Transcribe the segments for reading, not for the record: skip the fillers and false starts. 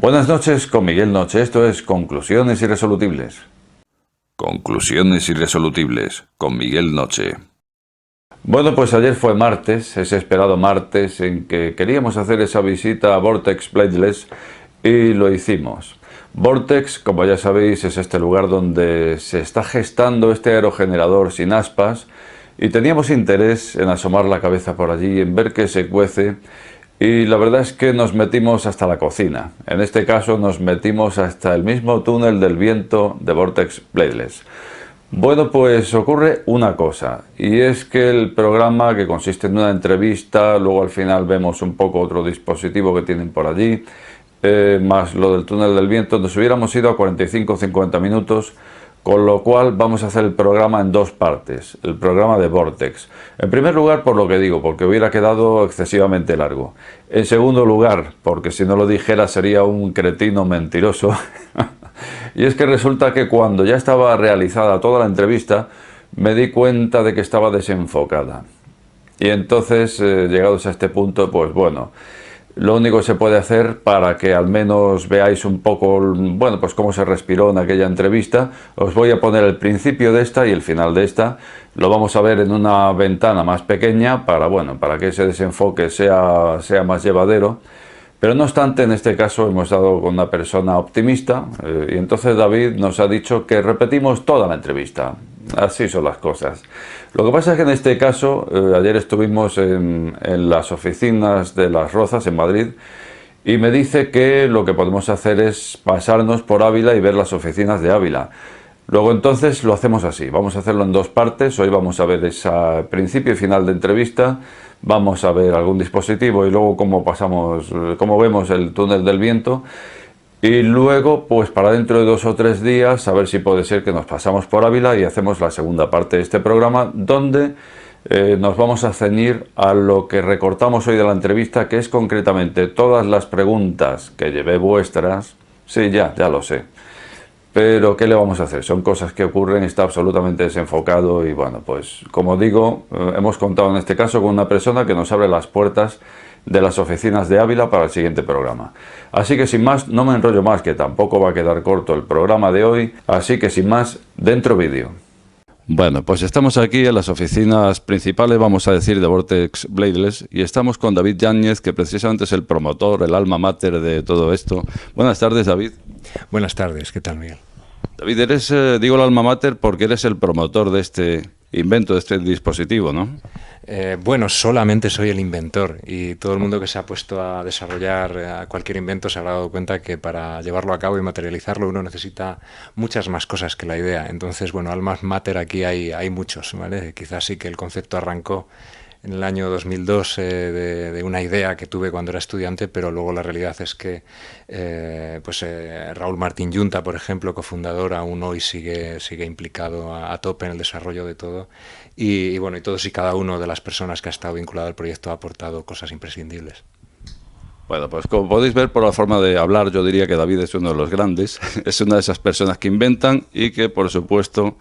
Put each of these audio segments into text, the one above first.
Buenas noches con Miguel Noche, esto es Conclusiones Irresolubles. Conclusiones Irresolubles con Miguel Noche. Bueno, pues ayer fue martes, ese esperado martes en que queríamos hacer esa visita a Vortex Bladeless y lo hicimos. Vortex, como ya sabéis, es este lugar donde se está gestando este aerogenerador sin aspas y teníamos interés en asomar la cabeza por allí, en ver qué se cuece. Y la verdad es que nos metimos hasta la cocina. En este caso nos metimos hasta el mismo túnel del viento de Vortex Bladeless. Bueno, pues ocurre una cosa, y es que el programa, que consiste en una entrevista, luego al final vemos un poco otro dispositivo que tienen por allí, más lo del túnel del viento, nos hubiéramos ido a 45 o 50 minutos, con lo cual vamos a hacer el programa en dos partes, el programa de Vortex. En primer lugar, por lo que digo, porque hubiera quedado excesivamente largo. En segundo lugar, porque si no lo dijera sería un cretino mentiroso. Y es que resulta que cuando ya estaba realizada toda la entrevista, me di cuenta de que estaba desenfocada. Y entonces, llegados a este punto, pues bueno, lo único que se puede hacer para que al menos veáis un poco, bueno, pues cómo se respiró en aquella entrevista, os voy a poner el principio de esta y el final de esta. Lo vamos a ver en una ventana más pequeña para, bueno, para que ese desenfoque sea más llevadero. Pero no obstante, en este caso hemos dado con una persona optimista y entonces David nos ha dicho que repetimos toda la entrevista. Así son las cosas. Lo que pasa es que en este caso, ayer estuvimos en las oficinas de Las Rozas en Madrid y me dice que lo que podemos hacer es pasarnos por Ávila y ver las oficinas de Ávila. Luego entonces lo hacemos así, vamos a hacerlo en dos partes. Hoy vamos a ver ese principio y final de entrevista, vamos a ver algún dispositivo y luego cómo vemos el túnel del viento. Y luego, pues para dentro de 2 o 3 días, a ver si puede ser que nos pasamos por Ávila y hacemos la segunda parte de este programa, donde nos vamos a ceñir a lo que recortamos hoy de la entrevista, que es concretamente todas las preguntas que llevé vuestras. Sí, ya lo sé. Pero ¿qué le vamos a hacer? Son cosas que ocurren, está absolutamente desenfocado y bueno, pues como digo, hemos contado en este caso con una persona que nos abre las puertas de las oficinas de Ávila para el siguiente programa. Así que sin más, no me enrollo más, que tampoco va a quedar corto el programa de hoy, así que sin más, dentro vídeo. Bueno, pues estamos aquí en las oficinas principales, vamos a decir, de Vortex Bladeless, y estamos con David Yáñez, que precisamente es el promotor, el alma mater de todo esto. Buenas tardes, David. Buenas tardes, ¿qué tal, Miguel? David, eres, digo el alma mater porque eres el promotor de este invento, de este dispositivo, ¿no? Bueno, solamente soy el inventor y todo el mundo que se ha puesto a desarrollar cualquier invento se habrá dado cuenta que para llevarlo a cabo y materializarlo uno necesita muchas más cosas que la idea. Entonces, bueno, almas mater aquí hay muchos, ¿vale? Quizás sí que el concepto arrancó en el año 2002 de una idea que tuve cuando era estudiante, pero luego la realidad es que Raúl Martín Yunta, por ejemplo, cofundador, aún hoy sigue implicado a tope en el desarrollo de todo y bueno, y todos y cada uno de las personas que ha estado vinculado al proyecto ha aportado cosas imprescindibles. Bueno, pues como podéis ver por la forma de hablar, yo diría que David es uno de los grandes, es una de esas personas que inventan y que, por supuesto,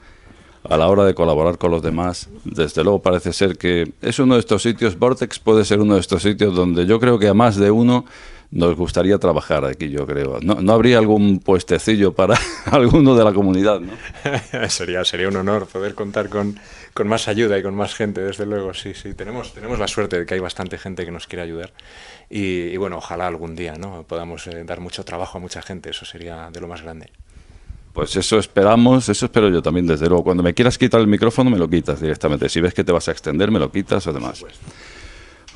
a la hora de colaborar con los demás, desde luego parece ser que es uno de estos sitios. Vortex puede ser uno de estos sitios donde yo creo que a más de uno nos gustaría trabajar aquí, yo creo. ¿No habría algún puestecillo para alguno de la comunidad, no? Sería un honor poder contar con más ayuda y con más gente, desde luego, sí. Tenemos la suerte de que hay bastante gente que nos quiere ayudar y bueno, ojalá algún día, ¿no?, podamos dar mucho trabajo a mucha gente, eso sería de lo más grande. Pues eso esperamos, eso espero yo también, desde luego. Cuando me quieras quitar el micrófono, me lo quitas directamente. Si ves que te vas a extender, me lo quitas o demás.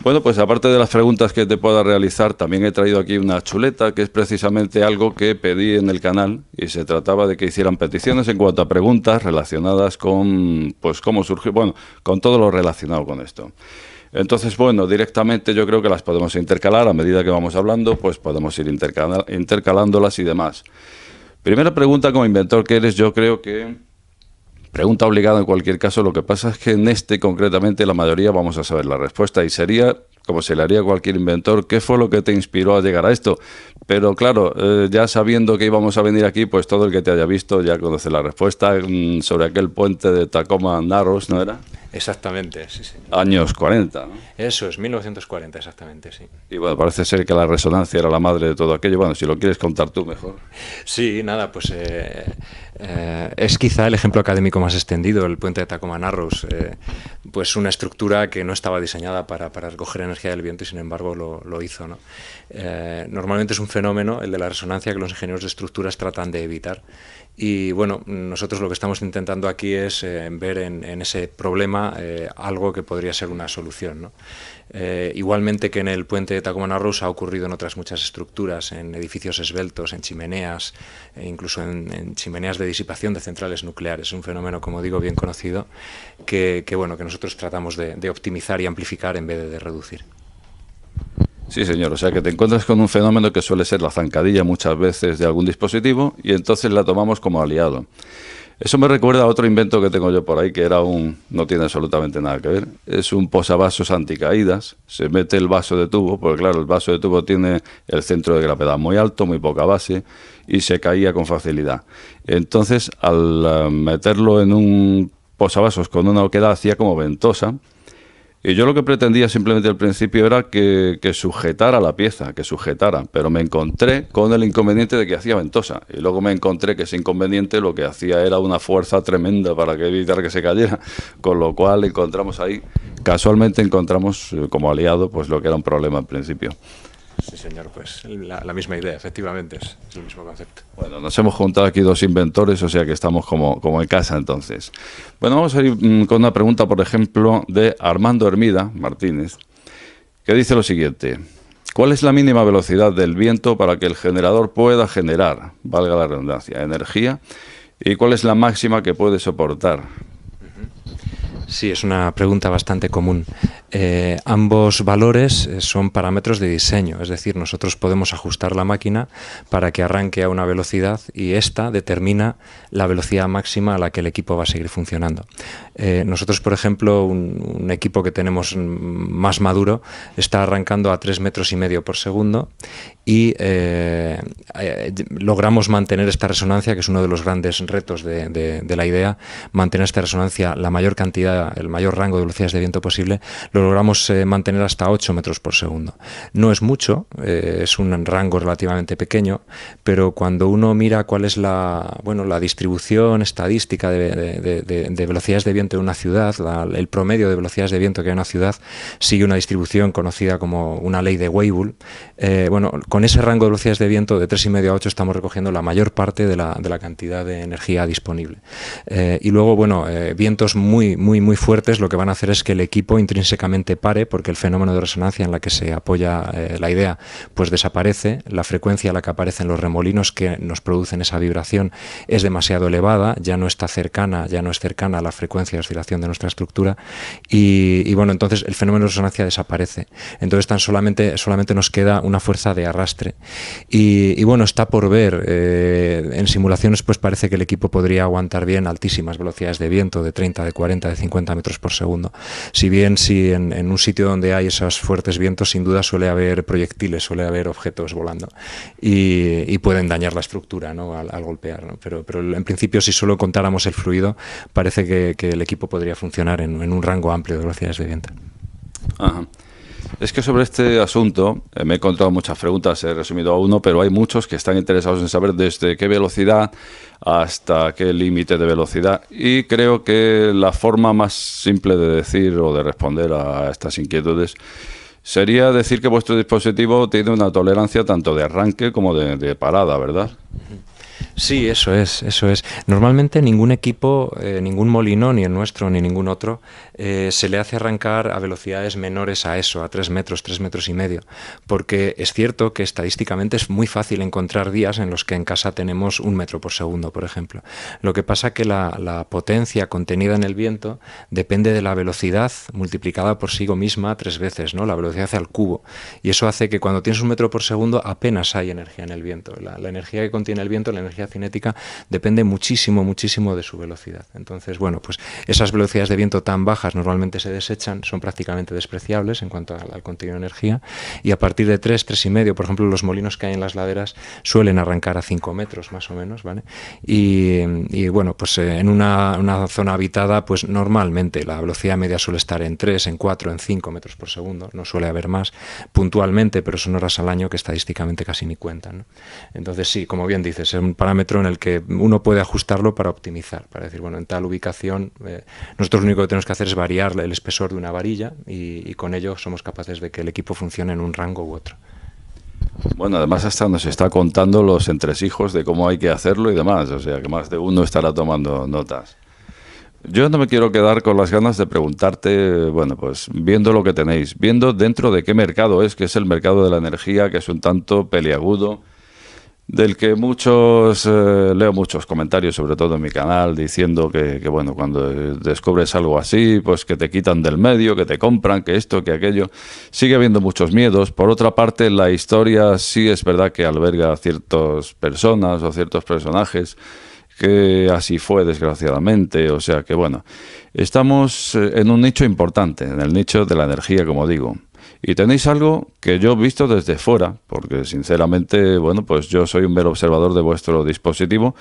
Bueno, pues aparte de las preguntas que te pueda realizar, también he traído aquí una chuleta, que es precisamente algo que pedí en el canal, y se trataba de que hicieran peticiones en cuanto a preguntas relacionadas con, pues, cómo surgió, bueno, con todo lo relacionado con esto. Entonces, bueno, directamente yo creo que las podemos intercalar, a medida que vamos hablando, pues podemos ir intercalándolas y demás. Primera pregunta, como inventor que eres, yo creo que pregunta obligada en cualquier caso. Lo que pasa es que en este concretamente la mayoría vamos a saber la respuesta y sería, como se le haría a cualquier inventor, ¿qué fue lo que te inspiró a llegar a esto? Pero claro, ya sabiendo que íbamos a venir aquí, pues todo el que te haya visto ya conoce la respuesta sobre aquel puente de Tacoma Narrows, ¿no era? Exactamente, sí, sí. Años 40, ¿no? Eso es, 1940, exactamente, sí. Y bueno, parece ser que la resonancia era la madre de todo aquello. Bueno, si lo quieres contar tú mejor. Sí, nada, pues es quizá el ejemplo académico más extendido, el puente de Tacoma Narrows, pues una estructura que no estaba diseñada para recoger energía del viento y sin embargo lo hizo, ¿no? Normalmente es un fenómeno, el de la resonancia, que los ingenieros de estructuras tratan de evitar. Y bueno, nosotros lo que estamos intentando aquí es ver en ese problema algo que podría ser una solución, ¿no? Igualmente que en el puente de Tacoma Narrows ha ocurrido en otras muchas estructuras, en edificios esbeltos, en chimeneas, e incluso en chimeneas de disipación de centrales nucleares. Es un fenómeno, como digo, bien conocido, bueno, que nosotros tratamos de optimizar y amplificar en vez de reducir. Sí, señor. O sea, que te encuentras con un fenómeno que suele ser la zancadilla muchas veces de algún dispositivo y entonces la tomamos como aliado. Eso me recuerda a otro invento que tengo yo por ahí, que era no tiene absolutamente nada que ver. Es un posavasos anticaídas. Se mete el vaso de tubo, porque claro, el vaso de tubo tiene el centro de gravedad muy alto, muy poca base, y se caía con facilidad. Entonces, al meterlo en un posavasos con una oquedad, hacía como ventosa. Y yo lo que pretendía simplemente al principio era que sujetara la pieza, que sujetara, pero me encontré con el inconveniente de que hacía ventosa. Y luego me encontré que ese inconveniente lo que hacía era una fuerza tremenda para evitar que se cayera, con lo cual casualmente encontramos como aliado pues lo que era un problema al principio. Sí, señor, pues la misma idea, efectivamente, es el mismo concepto. Bueno, nos hemos juntado aquí dos inventores, o sea que estamos como en casa entonces. Bueno, vamos a ir con una pregunta, por ejemplo, de Armando Hermida Martínez, que dice lo siguiente. ¿Cuál es la mínima velocidad del viento para que el generador pueda generar, valga la redundancia, energía? ¿Y cuál es la máxima que puede soportar? Sí, es una pregunta bastante común. Ambos valores son parámetros de diseño, es decir, nosotros podemos ajustar la máquina para que arranque a una velocidad y esta determina la velocidad máxima a la que el equipo va a seguir funcionando. Nosotros, por ejemplo, un equipo que tenemos más maduro está arrancando a 3,5 metros por segundo y logramos mantener esta resonancia, que es uno de los grandes retos de la idea, mantener esta resonancia, la mayor cantidad, el mayor rango de velocidades de viento posible, lo logramos mantener hasta 8 metros por segundo. No es mucho, es un rango relativamente pequeño, pero cuando uno mira cuál es la distribución estadística de velocidades de viento en una ciudad, el promedio de velocidades de viento que hay en una ciudad sigue una distribución conocida como una ley de Weibull. Con ese rango de velocidades de viento de 3,5 a 8 estamos recogiendo la mayor parte de la cantidad de energía disponible. Y luego, vientos muy, muy, muy fuertes lo que van a hacer es que el equipo intrínsecamente pare, porque el fenómeno de resonancia en la que se apoya la idea pues desaparece, la frecuencia a la que aparecen los remolinos que nos producen esa vibración es demasiado elevada, ya no es cercana a la frecuencia de oscilación de nuestra estructura entonces el fenómeno de resonancia desaparece. Entonces solamente nos queda una fuerza de arrastre y está por ver. En simulaciones pues parece que el equipo podría aguantar bien altísimas velocidades de viento de 30, de 40, de 50 metros por segundo. Si en un sitio donde hay esos fuertes vientos sin duda suele haber proyectiles, suele haber objetos volando y pueden dañar la estructura, ¿no? al golpear, ¿no? Pero en principio, si solo contáramos el fluido, parece que el equipo podría funcionar en un rango amplio de velocidades de viento. Ajá. Es que sobre este asunto me he encontrado muchas preguntas, he resumido a uno, pero hay muchos que están interesados en saber desde qué velocidad hasta qué límite de velocidad, y creo que la forma más simple de decir o de responder a estas inquietudes sería decir que vuestro dispositivo tiene una tolerancia tanto de arranque como de parada, ¿verdad? Sí, eso es. Normalmente ningún equipo, ningún molino, ni el nuestro ni ningún otro, se le hace arrancar a velocidades menores a eso, a 3 metros, 3,5 metros, porque es cierto que estadísticamente es muy fácil encontrar días en los que en casa tenemos 1 metro por segundo, por ejemplo. Lo que pasa que la potencia contenida en el viento depende de la velocidad multiplicada por sí misma 3 veces, ¿no? La velocidad al cubo. Y eso hace que cuando tienes 1 metro por segundo apenas hay energía en el viento. La energía que contiene el viento, la energía cinética depende muchísimo, muchísimo de su velocidad. Entonces, bueno, pues esas velocidades de viento tan bajas normalmente se desechan, son prácticamente despreciables en cuanto al contenido de energía, y a partir de 3, 3,5, por ejemplo, los molinos que hay en las laderas suelen arrancar a 5 metros más o menos, ¿vale? Y bueno, pues en una zona habitada, pues normalmente la velocidad media suele estar en 3, en 4, en 5 metros por segundo, no suele haber más puntualmente, pero son horas al año que estadísticamente casi ni cuentan, ¿no? Entonces sí, como bien dices, es un parámetro en el que uno puede ajustarlo para optimizar, para decir, bueno, en tal ubicación nosotros lo único que tenemos que hacer es variar el espesor de una varilla y con ello somos capaces de que el equipo funcione en un rango u otro. Bueno, además hasta nos está contando los entresijos de cómo hay que hacerlo y demás, o sea que más de uno estará tomando notas. Yo no me quiero quedar con las ganas de preguntarte, bueno, pues viendo lo que tenéis, viendo dentro de qué mercado es, que es el mercado de la energía, que es un tanto peliagudo, del que leo muchos comentarios, sobre todo en mi canal, diciendo que bueno, cuando descubres algo así, pues que te quitan del medio, que te compran, que esto, que aquello. Sigue habiendo muchos miedos. Por otra parte, la historia sí es verdad que alberga a ciertas personas o ciertos personajes, que así fue, desgraciadamente. O sea que bueno, estamos en un nicho importante, en el nicho de la energía, como digo. Y tenéis algo que yo he visto desde fuera, porque sinceramente, bueno, pues yo soy un mero observador de vuestro dispositivo,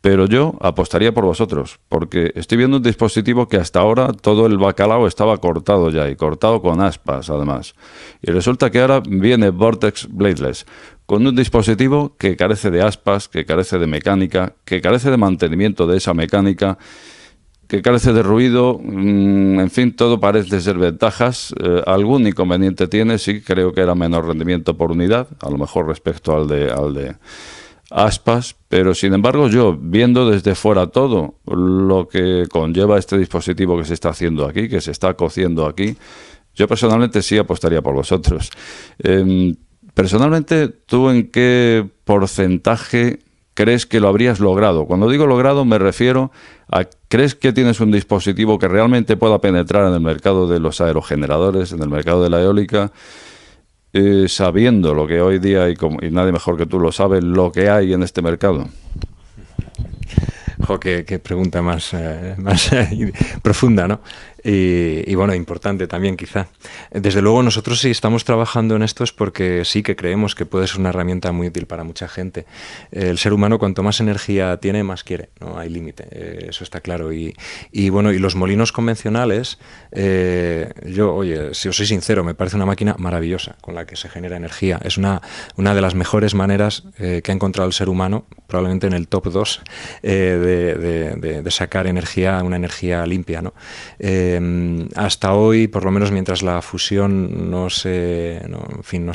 pero yo apostaría por vosotros, porque estoy viendo un dispositivo que hasta ahora todo el bacalao estaba cortado ya, y cortado con aspas además. Y resulta que ahora viene Vortex Bladeless, con un dispositivo que carece de aspas, que carece de mecánica, que carece de mantenimiento de esa mecánica, que carece de ruido, en fin, todo parece ser ventajas. Algún inconveniente tiene, sí, creo que era menor rendimiento por unidad, a lo mejor respecto al de aspas, pero sin embargo yo, viendo desde fuera todo lo que conlleva este dispositivo que se está haciendo aquí, que se está cociendo aquí, yo personalmente sí apostaría por vosotros. Personalmente, ¿tú en qué porcentaje crees que lo habrías logrado? Cuando digo logrado me refiero a, ¿crees que tienes un dispositivo que realmente pueda penetrar en el mercado de los aerogeneradores, en el mercado de la eólica, sabiendo lo que hoy día, y nadie mejor que tú lo sabe, lo que hay en este mercado? Jo, qué pregunta más profunda, ¿no? Y bueno, importante también quizá. Desde luego nosotros sí estamos trabajando en esto es porque sí que creemos que puede ser una herramienta muy útil para mucha gente. El ser humano cuanto más energía tiene, más quiere, no hay límite, eso está claro. Y bueno, y los molinos convencionales, yo, oye, si os soy sincero, me parece una máquina maravillosa con la que se genera energía. Es una de las mejores maneras que ha encontrado el ser humano, probablemente en el top 2, de sacar energía, una energía limpia, ¿no? Hasta hoy, por lo menos mientras la fusión no se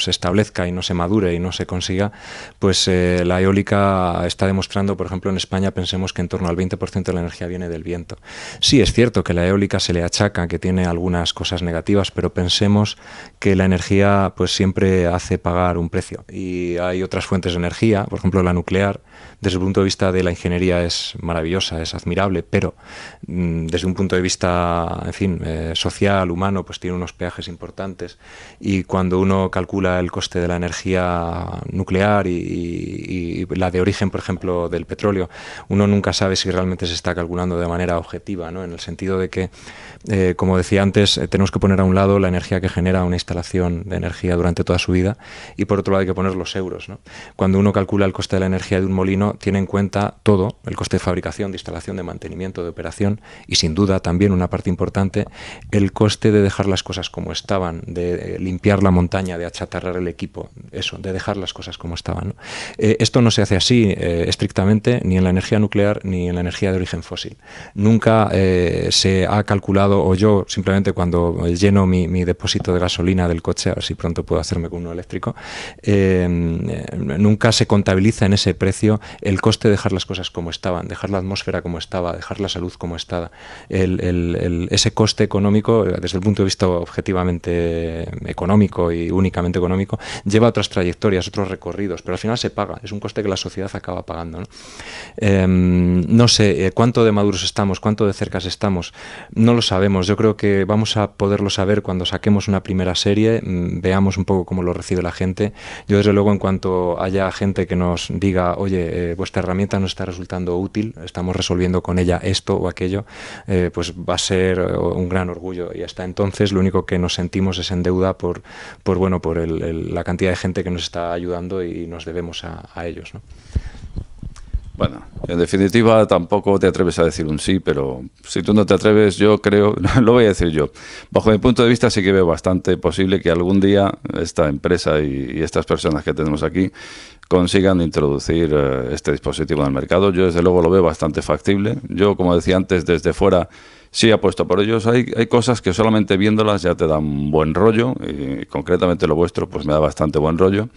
establezca y no se madure y no se consiga, pues la eólica está demostrando, por ejemplo en España pensemos que en torno al 20% de la energía viene del viento. Sí, es cierto que la eólica se le achaca que tiene algunas cosas negativas, pero pensemos que la energía pues siempre hace pagar un precio, y hay otras fuentes de energía, por ejemplo la nuclear, desde el punto de vista de la ingeniería es maravillosa, es admirable, pero desde un punto de vista, en fin, social, humano, pues tiene unos peajes importantes, y cuando uno calcula el coste de la energía nuclear y la de origen, por ejemplo, del petróleo, uno nunca sabe si realmente se está calculando de manera objetiva, ¿no? En el sentido de que, como decía antes, tenemos que poner a un lado la energía que genera una instalación de energía durante toda su vida, y por otro lado hay que poner los euros, ¿no? Cuando uno calcula el coste de la energía de un molino, tiene en cuenta todo, el coste de fabricación, de instalación, de mantenimiento, de operación, y sin duda también una parte importante, el coste de dejar las cosas como estaban, de limpiar la montaña, de achatarrar el equipo, eso, de dejar las cosas como estaban, ¿no? Esto no se hace así estrictamente ni en la energía nuclear ni en la energía de origen fósil. Nunca se ha calculado, o yo simplemente cuando lleno mi depósito de gasolina del coche, a ver si pronto puedo hacerme con uno eléctrico, nunca se contabiliza en ese precio el coste de dejar las cosas como estaban, dejar la atmósfera como estaba, dejar la salud como estaba. Ese ese coste económico, desde el punto de vista objetivamente económico y únicamente económico, lleva otras trayectorias, otros recorridos, pero al final se paga, es un coste que la sociedad acaba pagando, ¿no? No sé cuánto de maduros estamos, cuánto de cercas estamos, no lo sabemos. Yo creo que vamos a poderlo saber cuando saquemos una primera serie, veamos un poco cómo lo recibe la gente. Yo desde luego, en cuanto haya gente que nos diga, oye, vuestra herramienta nos está resultando útil, estamos resolviendo con ella esto o aquello, pues va a ser un gran orgullo, y hasta entonces lo único que nos sentimos es en deuda por la cantidad de gente que nos está ayudando, y nos debemos a ellos, ¿no? Bueno, en definitiva tampoco te atreves a decir un sí, pero si tú no te atreves, yo creo, lo voy a decir yo. Bajo mi punto de vista sí que veo bastante posible que algún día esta empresa y estas personas que tenemos aquí consigan introducir este dispositivo en el mercado. Yo desde luego lo veo bastante factible. Yo, como decía antes, desde fuera sí apuesto por ellos. Hay cosas que solamente viéndolas ya te dan buen rollo, y concretamente lo vuestro pues me da bastante buen rollo.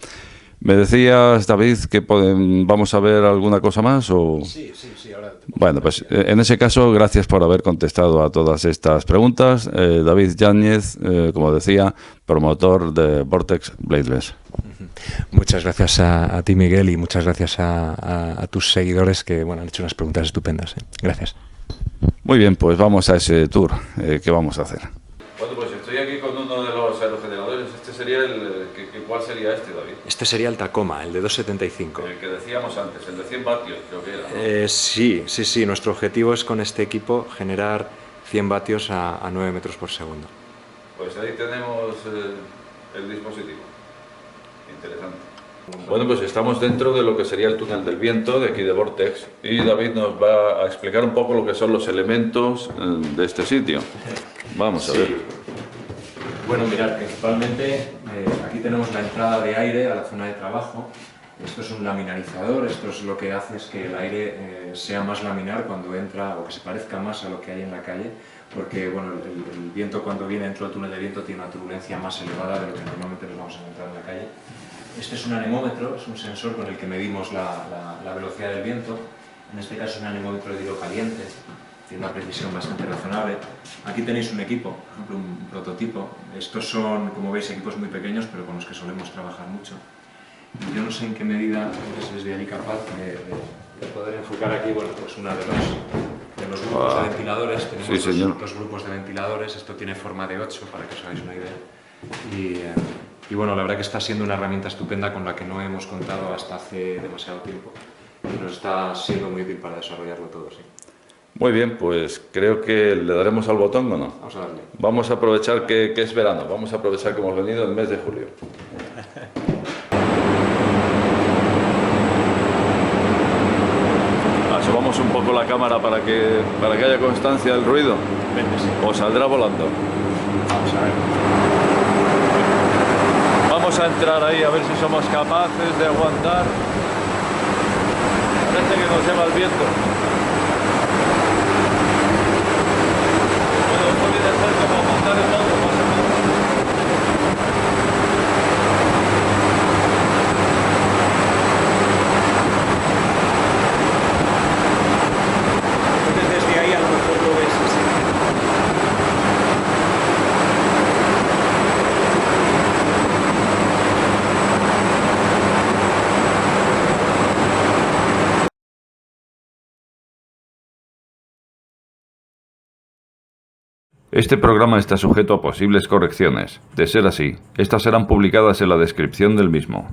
¿Me decías, David, que vamos a ver alguna cosa más? O... Sí, ahora... Bueno, pues en ese caso, gracias por haber contestado a todas estas preguntas. David Yáñez, como decía, promotor de Vortex Bladeless. Muchas gracias a ti, Miguel, y muchas gracias a tus seguidores que, bueno, han hecho unas preguntas estupendas. Gracias. Muy bien, pues vamos a ese tour. ¿Qué vamos a hacer? Bueno, pues estoy aquí con uno de los aerogeneradores. Este sería ¿cuál sería este, David? Este sería el Tacoma, el de 275. El que decíamos antes, el de 100 vatios, creo que era, ¿no? Sí. Nuestro objetivo es, con este equipo, generar 100 vatios a 9 metros por segundo. Pues ahí tenemos el dispositivo. Interesante. Bueno, pues estamos dentro de lo que sería el túnel del viento de aquí de Vortex, y David nos va a explicar un poco lo que son los elementos de este sitio. Vamos a ver. Bueno, mirad, principalmente aquí tenemos la entrada de aire a la zona de trabajo. Esto es un laminarizador. Esto es lo que hace es que el aire sea más laminar cuando entra, o que se parezca más a lo que hay en la calle, porque bueno, el viento, cuando viene dentro del túnel de viento, tiene una turbulencia más elevada de lo que normalmente nos vamos a encontrar en la calle. Este es un anemómetro, es un sensor con el que medimos la velocidad del viento. En este caso es un anemómetro de hilo caliente, tiene una precisión bastante razonable. Aquí tenéis un equipo, por ejemplo un prototipo. Estos son, como veis, equipos muy pequeños, pero con los que solemos trabajar mucho. Y yo no sé en qué medida eres desde ahí capaz de poder enfocar aquí, bueno, pues uno de los grupos de ventiladores. Tenemos dos grupos de ventiladores. Esto tiene forma de 8, para que os hagáis una idea. Y bueno, la verdad que está siendo una herramienta estupenda con la que no hemos contado hasta hace demasiado tiempo. Y nos está siendo muy útil para desarrollarlo todo, sí. Muy bien, pues creo que le daremos al botón, ¿o no? Vamos a darle. Vamos a aprovechar que es verano, vamos a aprovechar que hemos venido en el mes de julio. Asomamos un poco la cámara para que haya constancia del ruido. O saldrá volando. Vamos a ver. Vamos a entrar ahí a ver si somos capaces de aguantar. Parece que nos lleva el viento. Desde ahí a lo mejor lo ves así. Este programa está sujeto a posibles correcciones. De ser así, estas serán publicadas en la descripción del mismo.